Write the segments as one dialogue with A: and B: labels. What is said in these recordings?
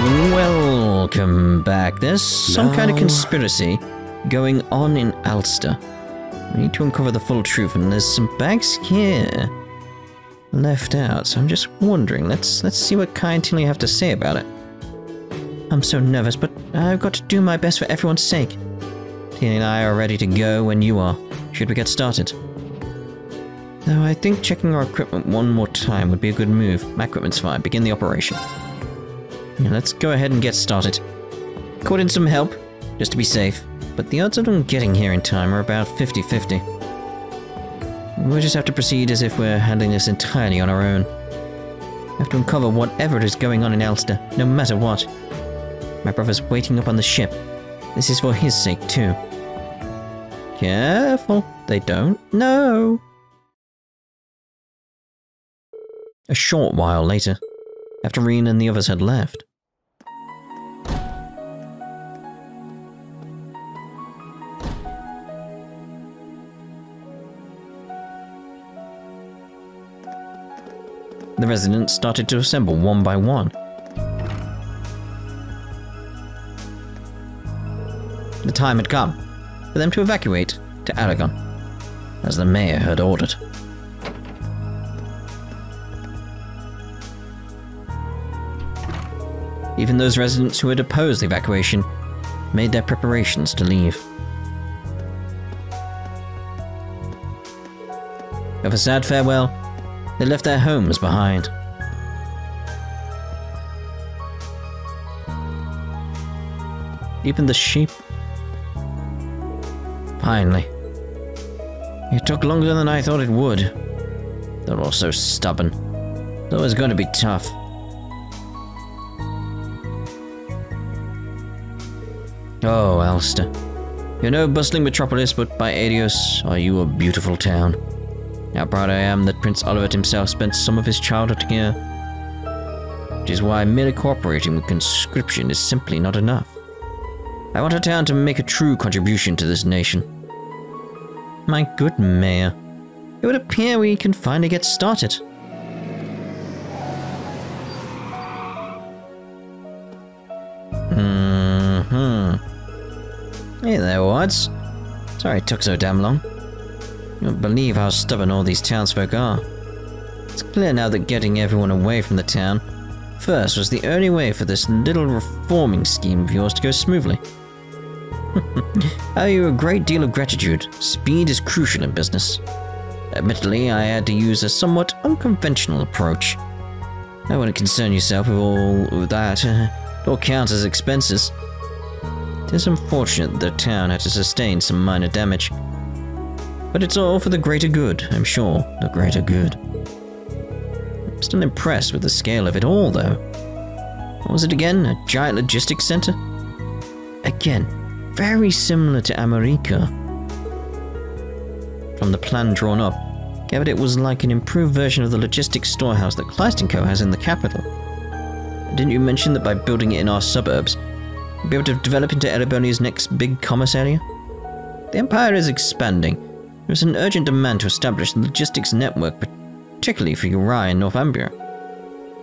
A: Welcome back. There's some kind of conspiracy going on in Alster. We need to uncover the full truth, and there's some bags here left out, so I'm just wondering, let's see what Kai and Tilly have to say about it. I'm so nervous, but I've got to do my best for everyone's sake. Tilly and I are ready to go when you are. Should we get started? Though I think checking our equipment one more time would be a good move. My equipment's fine. Begin the operation. Yeah, let's go ahead and get started. Called in some help, just to be safe, but the odds of them getting here in time are about 50-50. We'll just have to proceed as if we're handling this entirely on our own. We have to uncover whatever is going on in Alster, no matter what. My brother's waiting up on the ship. This is for his sake, too. Careful, they don't know. A short while later, after Rean and the others had left. The residents started to assemble one by one. The time had come for them to evacuate to Aragon, as the mayor had ordered. Even those residents who had opposed the evacuation made their preparations to leave. With a sad farewell, they left their homes behind. Even the sheep. Finally. It took longer than I thought it would. They're all so stubborn. It's always going to be tough. Oh, Alster. You're no bustling metropolis, but by Adios, are you a beautiful town. How proud I am that Prince Oliver himself spent some of his childhood here. Which is why merely cooperating with conscription is simply not enough. I want our town to make a true contribution to this nation. My good mayor, it would appear we can finally get started. Hey there, Wards. Sorry it took so damn long. You won't believe how stubborn all these townsfolk are. It's clear now that getting everyone away from the town first was the only way for this little reforming scheme of yours to go smoothly. I owe you a great deal of gratitude. Speed is crucial in business. Admittedly, I had to use a somewhat unconventional approach. I wouldn't concern yourself with all of that. It all counts as expenses. It is unfortunate that the town had to sustain some minor damage. But it's all for the greater good, I'm sure. The greater good. I'm still impressed with the scale of it all, though. What was it again? A giant logistics center? Again, very similar to America. From the plan drawn up, gathered it was like an improved version of the logistics storehouse that Class VII has in the capital. Didn't you mention that by building it in our suburbs, we'll be able to develop into Erebonia's next big commerce area? The Empire is expanding. There is an urgent demand to establish a logistics network, particularly for Uri and Northumbria.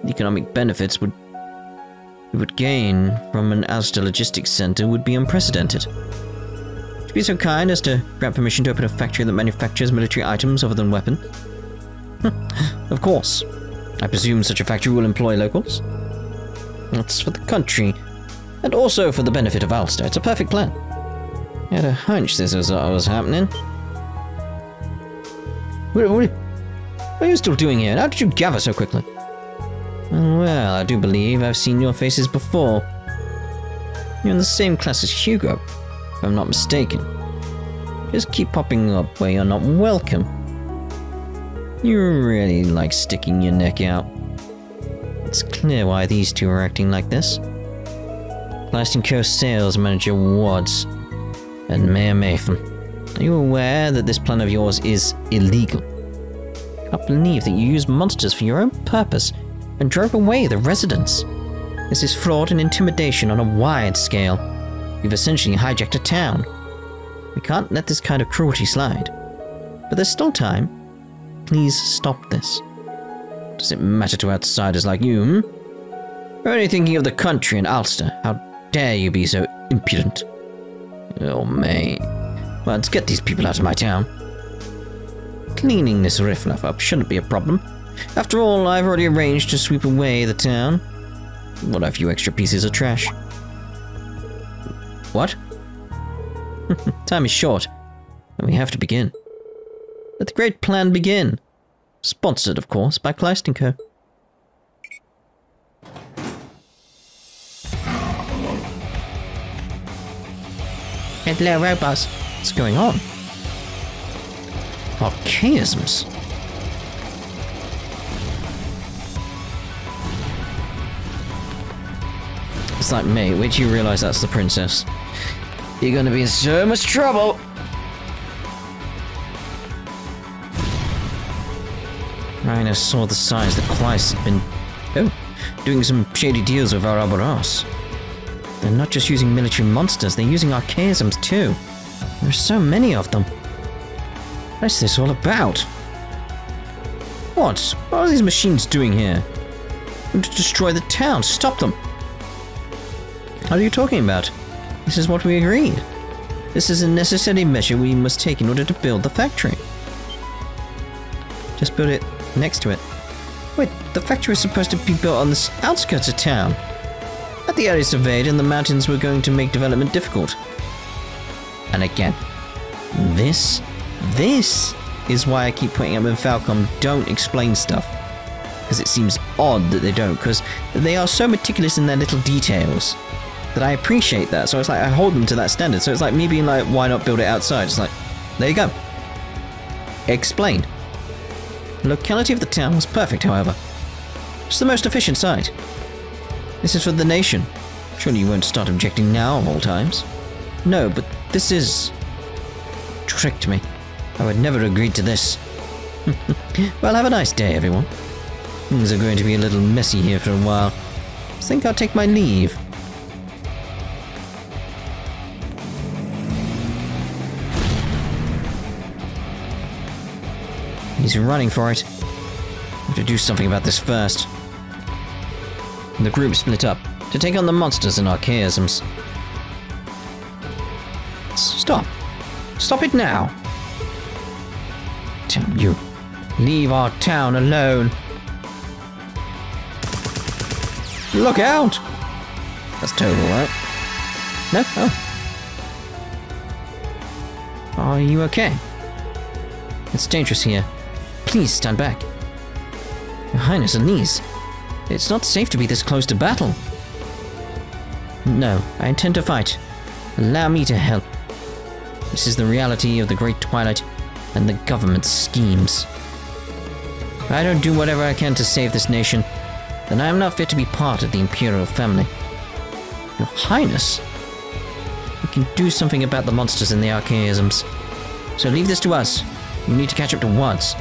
A: The economic benefits we would gain from an Alster logistics center would be unprecedented. Would you be so kind as to grant permission to open a factory that manufactures military items other than weapons? Of course. I presume such a factory will employ locals? That's for the country, and also for the benefit of Alster. It's a perfect plan. I had a hunch this was what was happening. What are you still doing here? How did you gather so quickly? Well, I do believe I've seen your faces before. You're in the same class as Hugo, if I'm not mistaken. Just keep popping up where you're not welcome. You really like sticking your neck out. It's clear why these two are acting like this. Class & Co sales manager Wards and Mayor Mathan. Are you aware that this plan of yours is illegal? I can't believe that you used monsters for your own purpose and drove away the residents. This is fraud and intimidation on a wide scale. You've essentially hijacked a town. We can't let this kind of cruelty slide. But there's still time. Please stop this. Does it matter to outsiders like you, We're only thinking of the country and Alster. How dare you be so impudent? Oh, mate. Well, let's get these people out of my town. Cleaning this riffraff up shouldn't be a problem. After all, I've already arranged to sweep away the town. What a few extra pieces of trash. What? Time is short, and we have to begin. Let the great plan begin. Sponsored, of course, by Kleist & Co. Hello, robots. What's going on? Archaisms. It's like, mate, wait till you realize that's the princess. You're gonna be in so much trouble! Rean saw the signs that Kleist had been, doing some shady deals with our Ouroboros. They're not just using military monsters, they're using archaisms too. There's so many of them. What's this all about? What? What are these machines doing here? To destroy the town, stop them! What are you talking about? This is what we agreed. This is a necessary measure we must take in order to build the factory. Just build it next to it. Wait, the factory is supposed to be built on the outskirts of town. At the area surveyed and the mountains were going to make development difficult. And again, this is why I keep pointing out in Falcom, don't explain stuff. Because it seems odd that they don't, because they are so meticulous in their little details that I appreciate that. So it's like I hold them to that standard. So it's like me being like, why not build it outside? It's like, there you go. Explained. The locality of the town was perfect, however. It's the most efficient site. This is for the nation. Surely you won't start objecting now of all times. No, but this is... tricked me. I would never agree to this. Well, have a nice day, everyone. Things are going to be a little messy here for a while. I think I'll take my leave. He's running for it. I have to do something about this first. The group split up to take on the monsters and archaisms. Stop. Stop it now. Tell you. Leave our town alone. Look out! That's terrible, right? No? Oh. Are you okay? It's dangerous here. Please stand back. Your Highness, Elise. It's not safe to be this close to battle. No, I intend to fight. Allow me to help. This is the reality of the Great Twilight and the government's schemes. If I don't do whatever I can to save this nation, then I am not fit to be part of the Imperial family. Your Highness, we can do something about the monsters and the archaisms. So leave this to us. You need to catch up to Wads.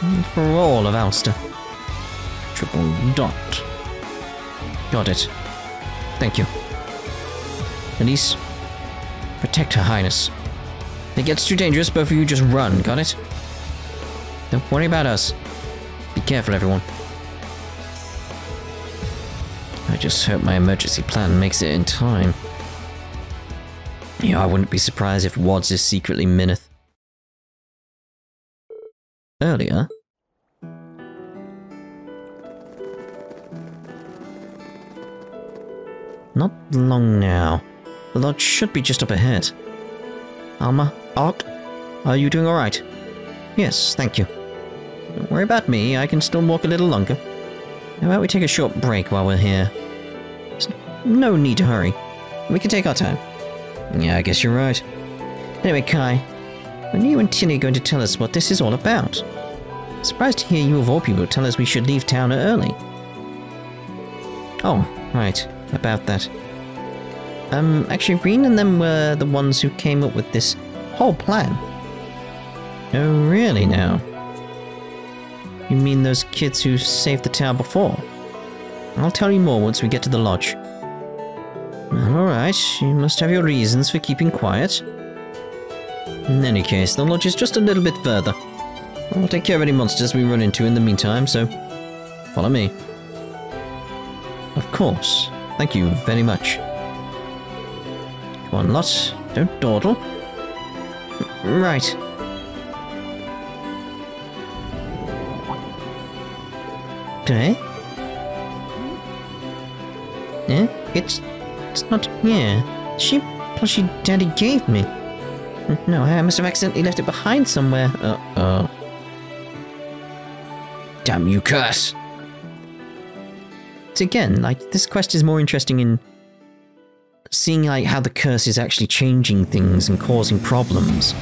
A: And for all of Alster. Triple dot. Got it. Thank you. Elise, protect Her Highness. If it gets too dangerous, both of you just run, got it? Don't worry about us. Be careful, everyone. I just hope my emergency plan makes it in time. Yeah, I wouldn't be surprised if Wads is secretly Minith. Earlier... Not long now. The lodge should be just up ahead. Alma, Ark, are you doing alright? Yes, thank you. Don't worry about me, I can still walk a little longer. How about we take a short break while we're here? There's no need to hurry. We can take our time. Yeah, I guess you're right. Anyway, Kai, when are you and Tilly going to tell us what this is all about? I'm surprised to hear you of all people tell us we should leave town early. Oh, right, about that. Actually, Rean and them were the ones who came up with this whole plan. Oh, really now? You mean those kids who saved the town before? I'll tell you more once we get to the lodge. Alright, you must have your reasons for keeping quiet. In any case, the lodge is just a little bit further. I'll take care of any monsters we run into in the meantime, so follow me. Of course. Thank you very much. Come on, lot. Don't dawdle. Right. Okay. Yeah? It's not here. She plushie Daddy gave me. No, I must have accidentally left it behind somewhere. Uh-oh. Damn you, curse! So again, like, this quest is more interesting in seeing, like, how the curse is actually changing things and causing problems.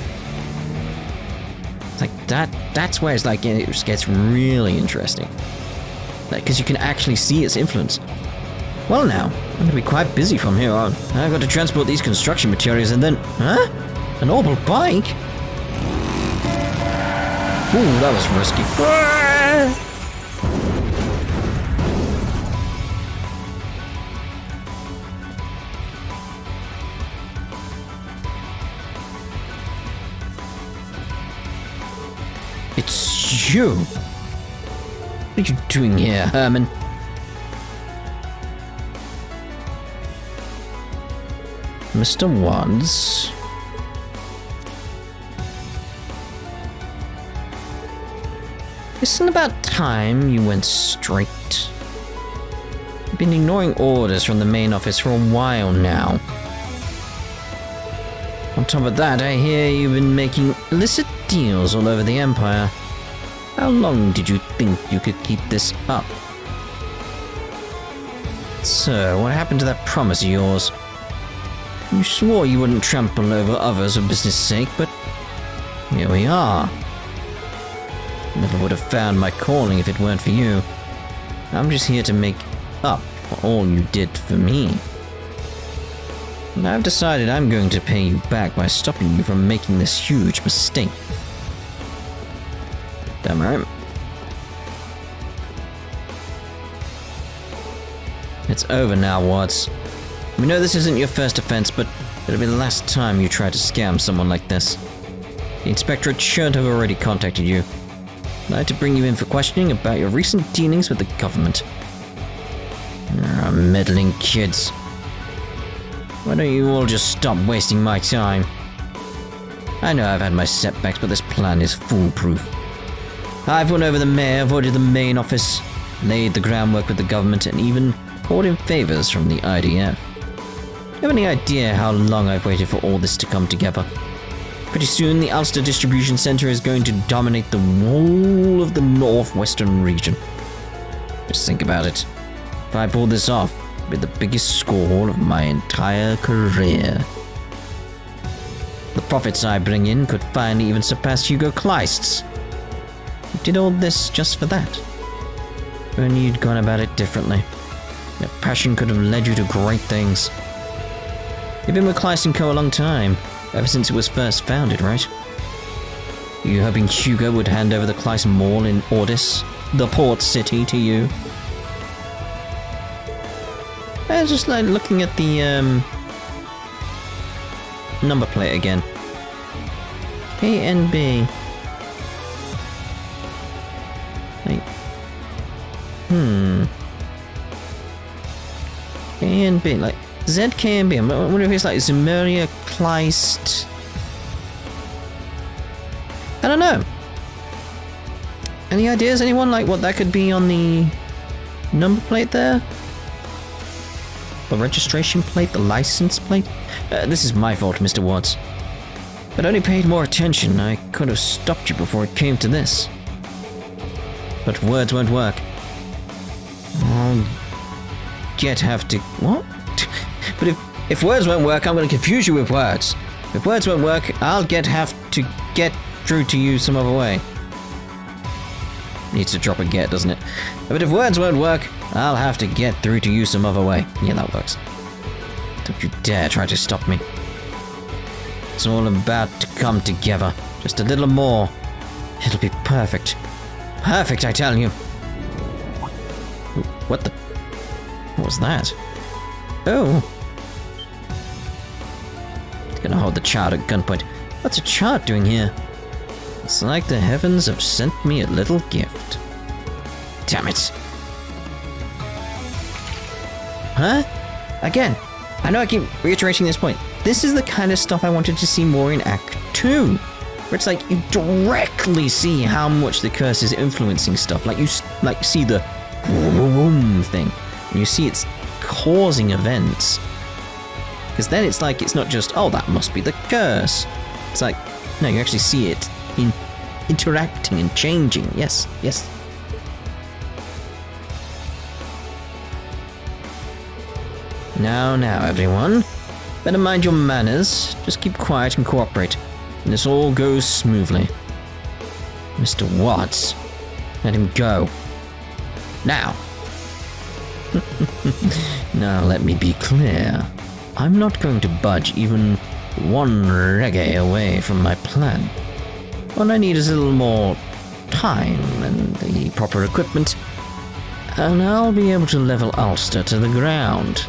A: It's like, that's where it's like, it gets really interesting. Like, because you can actually see its influence. Well now, I'm going to be quite busy from here on. I've got to transport these construction materials and then... Huh? An orbital bike? Ooh, that was risky. It's you! What are you doing here, Herman? Mr. Wads? Isn't it about time you went straight? You've been ignoring orders from the main office for a while now. On top of that, I hear you've been making illicit deals all over the Empire. How long did you think you could keep this up? So, what happened to that promise of yours? You swore you wouldn't trample over others for business' sake, but here we are. Never would have found my calling if it weren't for you. I'm just here to make up for all you did for me. And I've decided I'm going to pay you back by stopping you from making this huge mistake. Damn right. It's over now, Watts. We know this isn't your first offense, but it'll be the last time you try to scam someone like this. The Inspectorate should have already contacted you. I'd like to bring you in for questioning about your recent dealings with the government. Meddling kids. Why don't you all just stop wasting my time? I know I've had my setbacks, but this plan is foolproof. I've won over the mayor, avoided the main office, laid the groundwork with the government, and even poured in favors from the IDF. Do you have any idea how long I've waited for all this to come together? Pretty soon, the Alster distribution center is going to dominate the whole of the northwestern region. Just think about it. If I pull this off, it'll be the biggest score of my entire career. The profits I bring in could finally even surpass Hugo Kleist's. You did all this just for that. If only you'd gone about it differently. Your passion could have led you to great things. You've been with Kleist & Co. a long time. Ever since it was first founded, right? You hoping Hugo would hand over the Kleist Mall in Ordis, the port city, to you? I was just like looking at the number plate again. KNB. Like, KNB, like ZKNB. I wonder if it's like Zemuria, Kleist. I don't know. Any ideas? Anyone like what that could be on the number plate there? The registration plate? The license plate? This is my fault, Mr. Watts. If I'd only paid more attention, I could have stopped you before it came to this. But words won't work. I'll have to... What? But if words won't work, I'm going to confuse you with words. If words won't work, I'll have to get through to you some other way. Needs to drop a get, doesn't it? But if words won't work, I'll have to get through to you some other way. Yeah, that works. Don't you dare try to stop me. It's all about to come together. Just a little more. It'll be perfect. Perfect, I tell you. What the... What was that? Oh. It's gonna hold the child at gunpoint. What's a child doing here? It's like the heavens have sent me a little gift. Damn it. Huh? Again, I know I keep reiterating this point. This is the kind of stuff I wanted to see more in Act 2. Where it's like you directly see how much the curse is influencing stuff. Like you see the boom thing. And you see it's causing events. Because then it's like, it's not just, oh, that must be the curse. It's like, no, you actually see it interacting and changing. Yes, yes. Now, everyone. Better mind your manners. Just keep quiet and cooperate. And this all goes smoothly. Mr. Watts, let him go. Now. Now let me be clear. I'm not going to budge even one reggae away from my plan. What I need is a little more time and the proper equipment, and I'll be able to level Alster to the ground.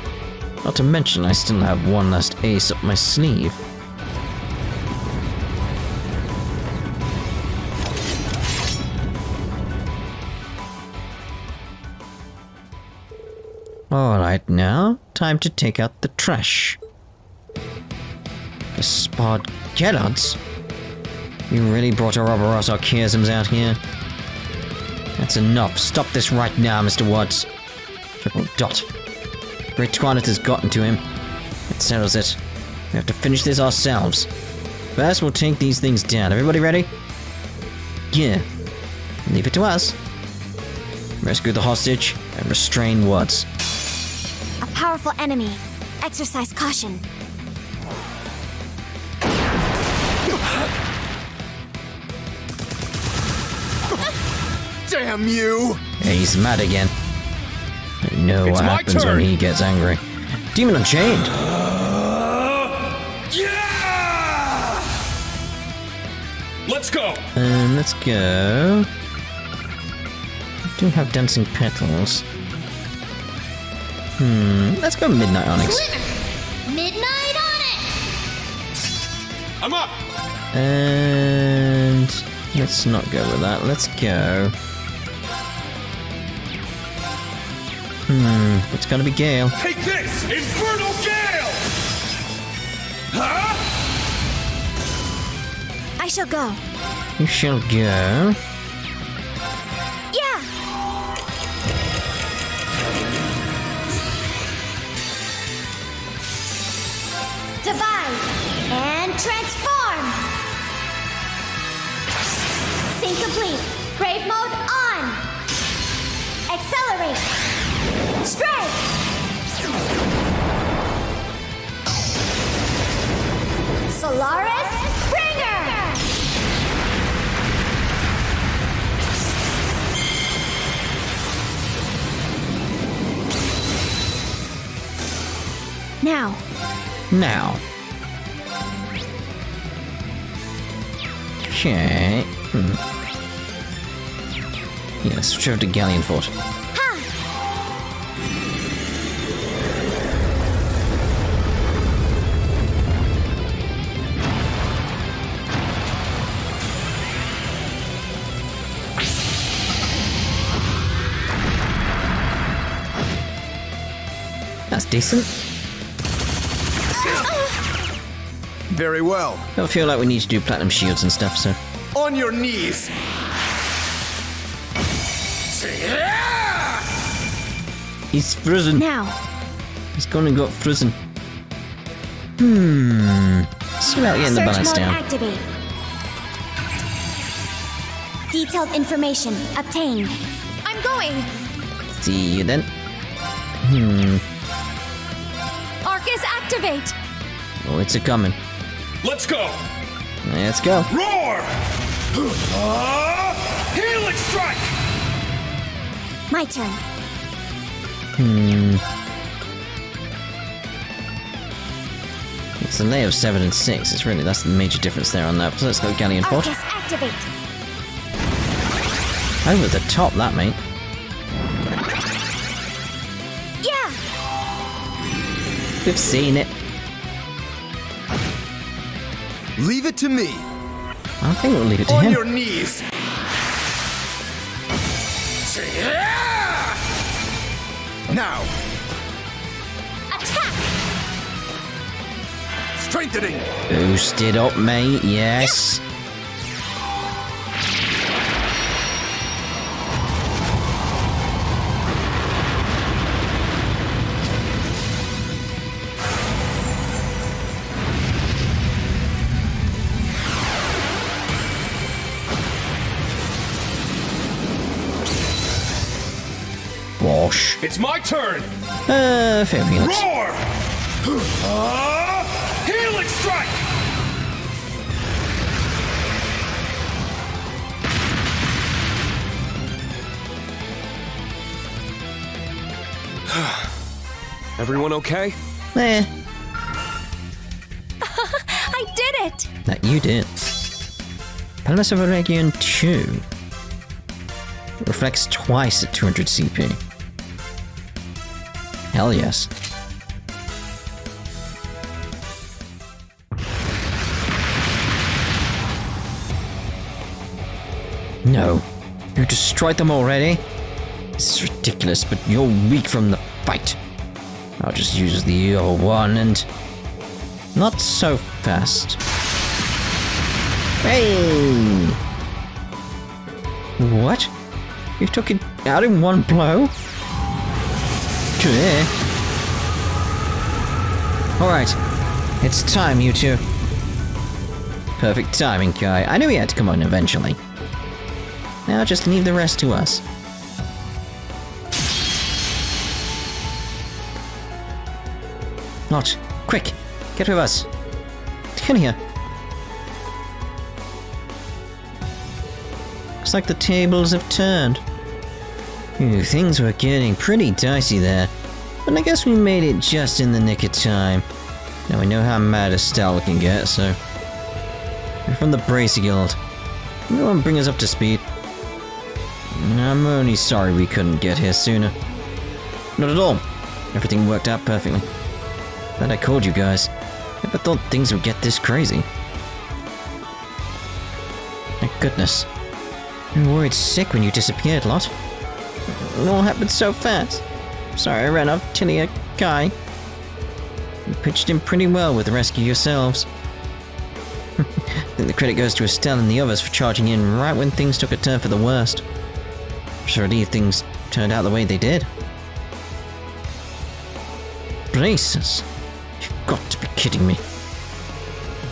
A: Not to mention I still have one last ace up my sleeve. Alright now, time to take out the trash. The Spargeddons? You really brought Ouroboros archaisms out here? That's enough. Stop this right now, Mr. Watts. Triple dot. Great Twilight has gotten to him. It settles it. We have to finish this ourselves. First, we'll take these things down. Everybody ready? Yeah. Leave it to us. Rescue the hostage and restrain Watts.
B: A powerful enemy. Exercise caution.
C: Damn you!
A: Yeah, he's mad again. I know what happens when he gets angry. Demon Unchained!
C: Yeah! Let's go!
A: Let's go. I do have dancing petals. Let's go Midnight Onyx.
B: Midnight Onyx!
C: I'm up!
A: And let's not go with that. Let's go. It's gonna be Gale.
C: Take this! Infernal Gale! Huh?
B: I shall go.
A: You shall go.
B: Yeah! Divide and transform! Sync complete. Brave mode on! Accelerate! Strike! Solaris Springer! Now.
A: Okay. Yeah, let's switch over to Galleon Fort. That's decent.
C: Very well.
A: Don't feel like we need to do platinum shields and stuff, so.
C: On your knees!
A: He's frozen.
B: Now.
A: He's gonna got frozen. See about getting the balance
B: Search mode
A: down.
B: activate. Detailed information obtained. I'm going.
A: See you then.
B: Arcus activate.
A: Oh, it's a coming.
C: Let's go!
A: Let's go.
C: Roar! Healing strike!
B: My turn.
A: It's the lay of 7 and 6. It's really, that's the major difference there on that. So let's go Galleon Fort.
B: Arcus activate.
A: Over the top, that mate.
B: Yeah.
A: We've seen it.
C: Leave it to me.
A: I think we'll leave it to
C: On
A: him.
C: your knees. Now.
B: Attack!
C: Strengthening!
A: Boost it up, mate, yes.
C: Bosh. It's my turn!
A: Fair Felix.
C: Roar! Healing strike! Everyone okay?
A: Eh,
B: I did it!
A: that you did. Palace of Region 2. Reflects twice at 200 CP. Hell yes. No. You destroyed them already? This is ridiculous, but you're weak from the fight. I'll just use the other one and... Not so fast. Hey! What? You took it out in one blow? Clear. Alright. It's time, you two. Perfect timing, Kai. I knew he had to come on eventually. Now just leave the rest to us. Not. Quick! Get with us! Come here! Looks like the tables have turned. Ooh, things were getting pretty dicey there. But I guess we made it just in the nick of time. Now we know how mad Estelle can get, so... We're from the Bracer Guild. Everyone bring us up to speed. I'm only sorry we couldn't get here sooner. Not at all. Everything worked out perfectly. Glad I called you guys. Never thought things would get this crazy. Thank goodness. I worried sick when you disappeared, lot. It all happened so fast. Sorry I ran off Tilia Kai. You pitched in pretty well with the rescue yourselves. I think the credit goes to Estelle and the others for charging in right when things took a turn for the worst. I'm sure relieved things turned out the way they did. Braces? You've got to be kidding me.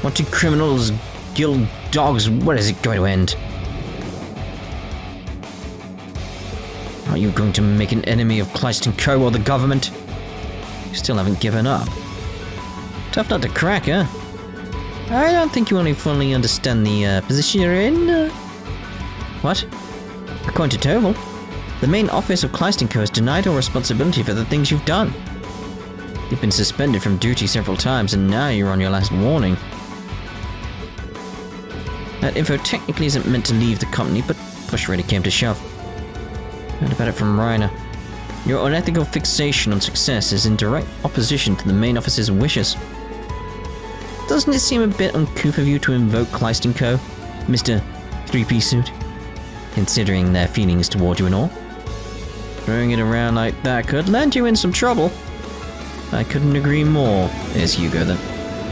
A: Wanted criminals, guild dogs, where is it going to end? Are you going to make an enemy of Kleist & Co. or the government? You still haven't given up. Tough nut to crack, huh? I don't think you only fully understand the position you're in. What? According to Toval, the main office of Kleist & Co. has denied all responsibility for the things you've done. You've been suspended from duty several times and now you're on your last warning. That info technically isn't meant to leave the company, but push really came to shove. Heard about it from Rean. Your unethical fixation on success is in direct opposition to the main office's wishes. Doesn't it seem a bit uncouth of you to invoke Kleist & Co., Mr. 3-piece suit? Considering their feelings toward you and all. Throwing it around like that could land you in some trouble. I couldn't agree more. There's Hugo then.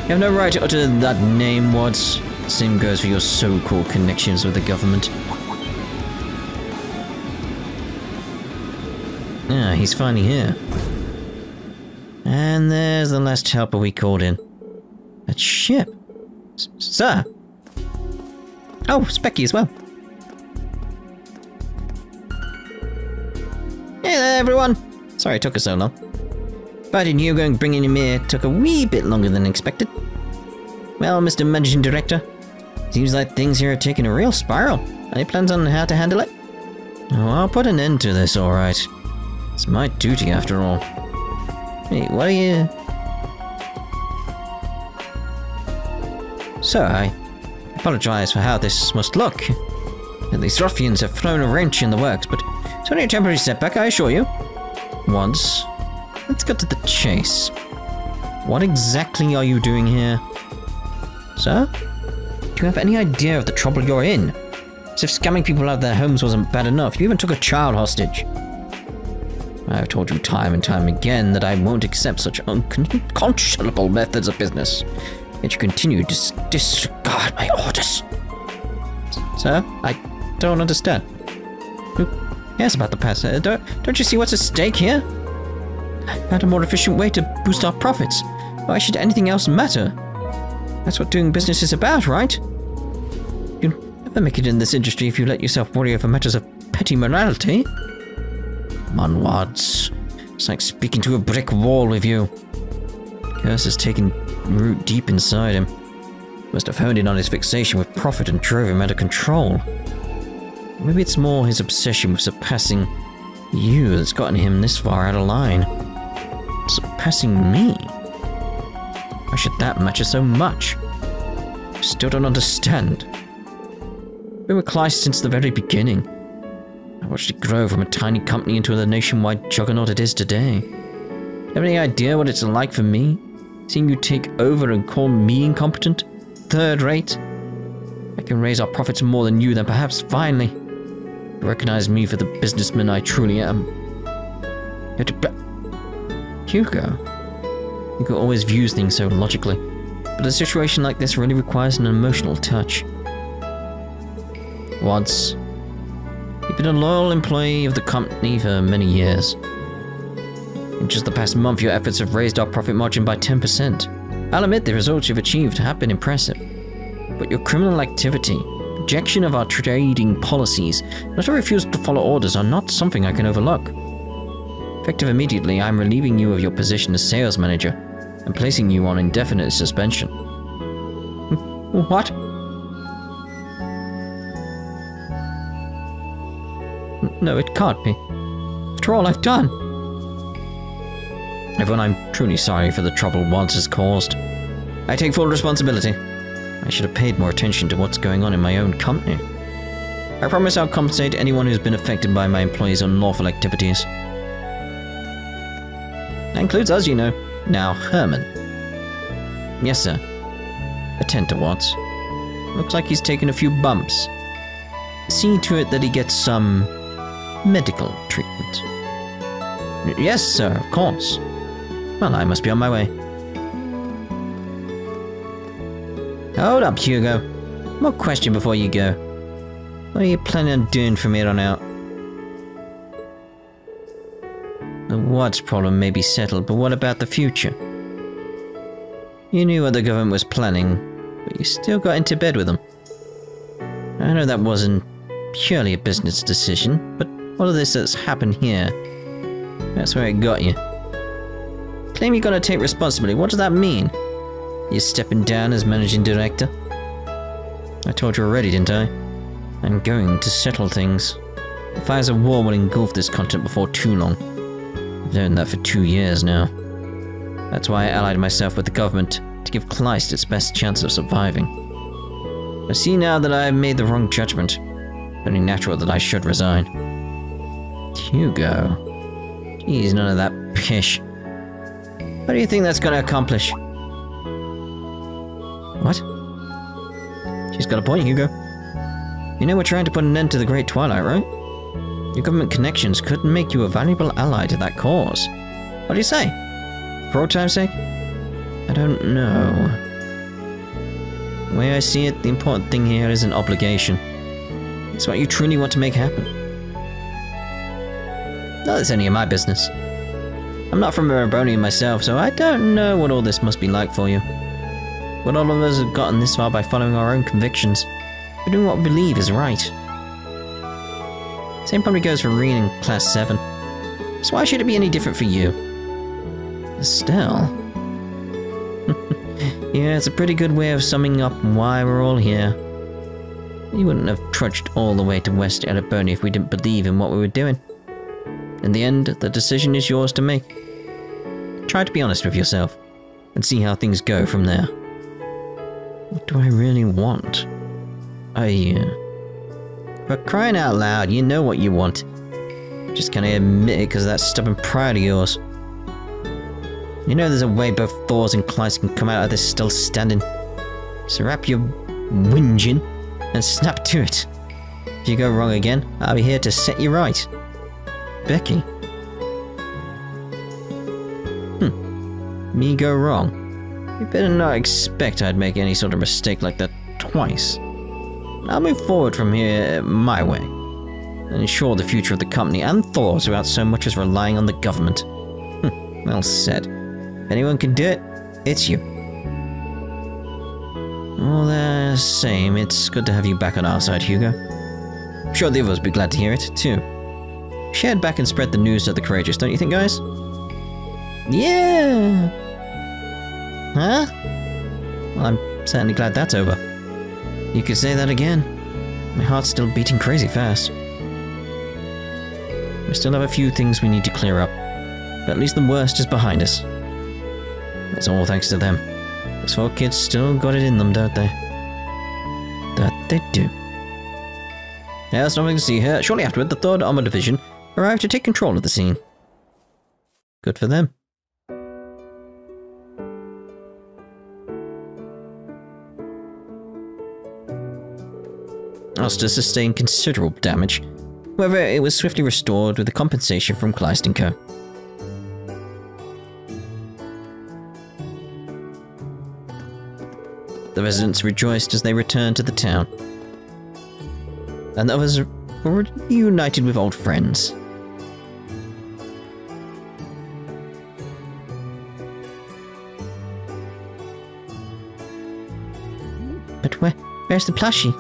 A: You have no right to utter that name, Wads. Same goes for your so-called connections with the government. Ah, he's finally here. And there's the last helper we called in. That ship. Sir! Oh, Specky as well. Hey there, everyone! Sorry it took us so long. But in Hugo and bringing him here took a wee bit longer than expected. Well, Mr. Managing Director, seems like things here are taking a real spiral. Any plans on how to handle it? Oh, I'll put an end to this, alright. It's my duty, after all. Hey, what are you... So, I apologize for how this must look. These ruffians have thrown a wrench in the works, but it's only a temporary setback, I assure you. Once. Let's get to the chase. What exactly are you doing here? Sir? Do you have any idea of the trouble you're in? As if scamming people out of their homes wasn't bad enough, you even took a child hostage. I've told you time and time again that I won't accept such unconscionable methods of business. Yet you continue to disregard my orders. Sir, I don't understand. Who cares about the past? Don't you see what's at stake here? I've found a more efficient way to boost our profits. Why should anything else matter? That's what doing business is about, right? You'll never make it in this industry if you let yourself worry over matters of petty morality. Come on, Wads. It's like speaking to a brick wall with you. Curse has taken root deep inside him. Must have honed in on his fixation with profit and drove him out of control. Maybe it's more his obsession with surpassing you that's gotten him this far out of line. Surpassing me? Why should that matter so much? Still don't understand. I've been with Kleist since the very beginning. I watched it grow from a tiny company into the nationwide juggernaut it is today. Have any idea what it's like for me? Seeing you take over and call me incompetent? Third rate? I can raise our profits more than you, then perhaps finally you recognize me for the businessman I truly am. Hugo always views things so logically, but a situation like this really requires an emotional touch. Wads, you've been a loyal employee of the company for many years. In just the past month, your efforts have raised our profit margin by 10%. I'll admit the results you've achieved have been impressive. But your criminal activity, rejection of our trading policies, and utter refusal to follow orders are not something I can overlook. Effective immediately, I'm relieving you of your position as sales manager and placing you on indefinite suspension. What? No, it can't be. After all I've done. Everyone, I'm truly sorry for the trouble Wads has caused. I take full responsibility. I should have paid more attention to what's going on in my own company. I promise I'll compensate anyone who's been affected by my employees' unlawful activities. That includes us, you know. Now, Herman. Yes, sir. Attend to Wads. Looks like he's taken a few bumps. See to it that he gets some medical treatment. Yes, sir, of course. Well, I must be on my way. Hold up, Hugo. One more question before you go. What are you planning on doing from here on out? The Wads problem may be settled, but what about the future? You knew what the government was planning, but you still got into bed with them. I know that wasn't purely a business decision, but all of this that's happened here, that's where it got you. Claim you're gonna take responsibility, what does that mean? You're stepping down as managing director? I told you already, didn't I? I'm going to settle things. The fires of war will engulf this continent before too long. I've known that for 2 years now. That's why I allied myself with the government, to give Kleist its best chance of surviving. I see now that I have made the wrong judgment. Only natural that I should resign. Hugo. Jeez, none of that pish. What do you think that's gonna accomplish? What? She's got a point, Hugo. You know we're trying to put an end to the Great Twilight, right? Your government connections could make you a valuable ally to that cause. What do you say? For old time's sake? I don't know. The way I see it, the important thing here is an obligation. It's what you truly want to make happen. Not that it's any of my business. I'm not from Erebonia myself, so I don't know what all this must be like for you. But all of us have gotten this far by following our own convictions. We're doing what we believe is right. Same probably goes for Rean and Class VII. So why should it be any different for you? Estelle? Yeah, it's a pretty good way of summing up why we're all here. You wouldn't have trudged all the way to West Erebonia if we didn't believe in what we were doing. In the end, the decision is yours to make. Try to be honest with yourself, and see how things go from there. What do I really want? For crying out loud, you know what you want. Just can't admit it because of that stubborn pride of yours. You know there's a way both Thors and Kleist can come out of this still standing. So wrap your whinging and snap to it. If you go wrong again, I'll be here to set you right. Becky. Me go wrong. You better not expect I'd make any sort of mistake like that twice. I'll move forward from here my way, and ensure the future of the company and Thor's without so much as relying on the government. Well said. If anyone can do it, it's you. All the same, it's good to have you back on our side, Hugo. I'm sure the others will be glad to hear it, too. We should head back and spread the news to the courageous, don't you think, guys? Yeah! Huh? Well, I'm certainly glad that's over. You could say that again. My heart's still beating crazy fast. We still have a few things we need to clear up, but at least the worst is behind us. That's all thanks to them. Those 4 kids still got it in them, don't they? That they do. Now, there's nothing to see here. Shortly afterward, the 3rd Armored Division arrived to take control of the scene. Good for them. Alster sustained considerable damage. However, it was swiftly restored with the compensation from Kleist & Co. The residents rejoiced as they returned to the town, and the others were reunited with old friends. But where's the plushie?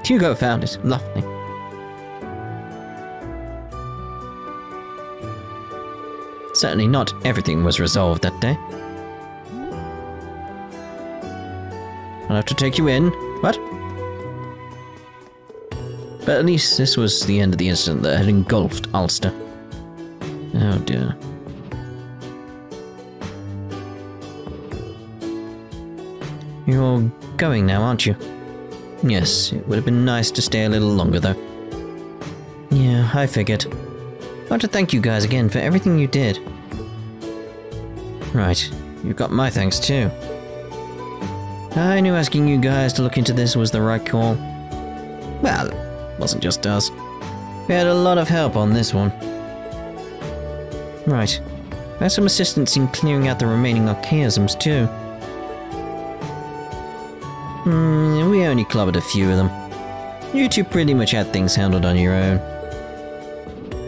A: Hugo found it. Lovely. Certainly not everything was resolved that day. I'll have to take you in. What? But at least this was the end of the incident that had engulfed Alster. Oh dear. You're going now, aren't you? Yes, it would have been nice to stay a little longer though. Yeah, I figured. I want to thank you guys again for everything you did. Right, you got my thanks too. I knew asking you guys to look into this was the right call. Well, it wasn't just us. We had a lot of help on this one. Right, I had some assistance in clearing out the remaining archaisms too. We only clobbered a few of them. You two pretty much had things handled on your own.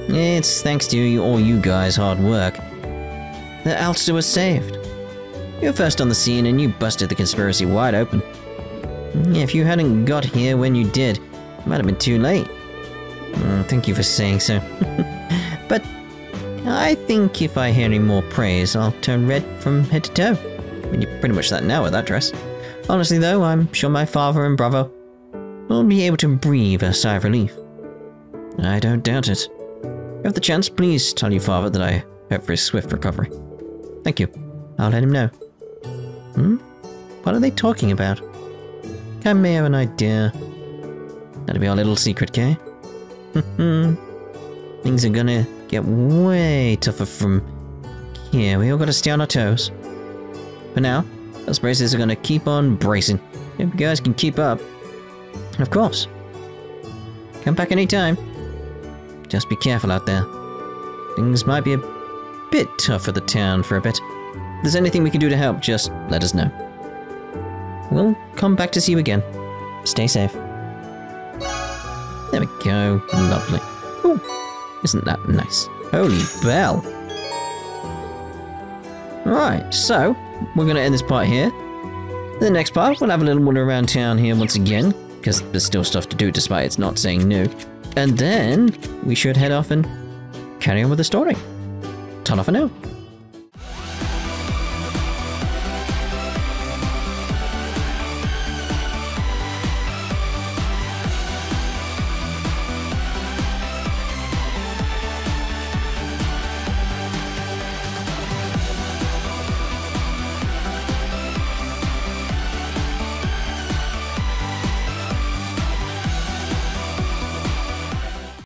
A: It's thanks to all you guys' hard work that Alster was saved. You were first on the scene and you busted the conspiracy wide open. If you hadn't got here when you did, it might have been too late. Thank you for saying so. But I think if I hear any more praise, I'll turn red from head to toe. I mean, you're pretty much that now with that dress. Honestly though, I'm sure my father and brother will be able to breathe a sigh of relief. I don't doubt it. If you have the chance, please tell your father that I hope for his swift recovery. Thank you. I'll let him know. What are they talking about? I may have an idea. That'll be our little secret, Kay. Things are gonna get way tougher from here. We all gotta stay on our toes. For now, those braces are gonna keep on bracing. Hope you guys can keep up. And of course, come back anytime. Just be careful out there. Things might be a bit tough for the town for a bit. If there's anything we can do to help, just let us know. We'll come back to see you again. Stay safe. There we go. Lovely. Ooh, isn't that nice? Holy bell. Right, so we're going to end this part here. The next part, we'll have a little wander around town here once again, because there's still stuff to do despite it's not saying new. And then we should head off and carry on with the story. Ta-ra for now.